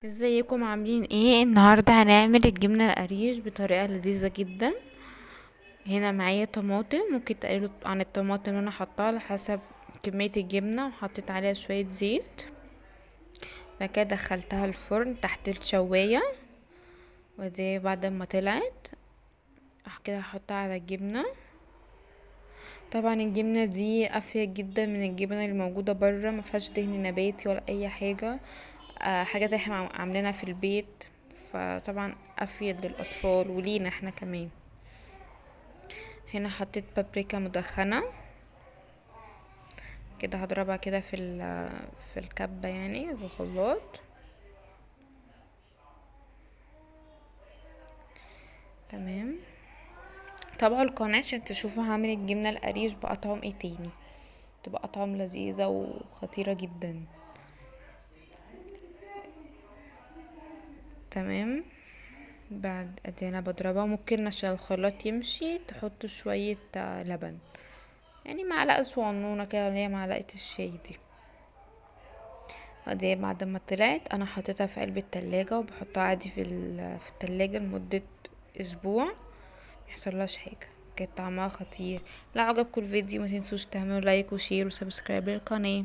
ازيكم عاملين ايه؟ النهارده هنعمل الجبنه القريش بطريقه لذيذه جدا. هنا معايا طماطم، ممكن تقلوا عن الطماطم اللي انا حطاها على حسب كميه الجبنه، وحطيت عليها شويه زيت. بعد كده دخلتها الفرن تحت الشوايه، ودي بعد ما طلعت كده هحطها على الجبنه. طبعا الجبنه دي افيد جدا من الجبنه اللي موجوده بره، ما فيهاش دهن نباتي ولا اي حاجه. حاجات احنا عاملينها في البيت، فطبعا افيد للاطفال ولينا احنا كمان. هنا حطيت بابريكا مدخنه، كده هضربها كده في الكبه، يعني في الخلاط. تمام. طبعا القناة عشان تشوفوا هعمل الجبنه القريش باطعم ايه تاني، تبقى اطعم لذيذه وخطيره جدا. تمام. بعد ادي انا بضربها، ممكن عشان الخلاط يمشي تحطوا شويه لبن، يعني معلقه صغنونه كده اللي هي معلقه الشاي دي. ودي بعد ما طلعت انا حطيتها في قلب التلاجة، وبحطها عادي في التلاجة لمدة اسبوع ميحصلهاش حاجة. كانت طعمها خطير. لو عجبكم الفيديو ما تنسوش تعملوا لايك وشير وسبسكرايب للقناة.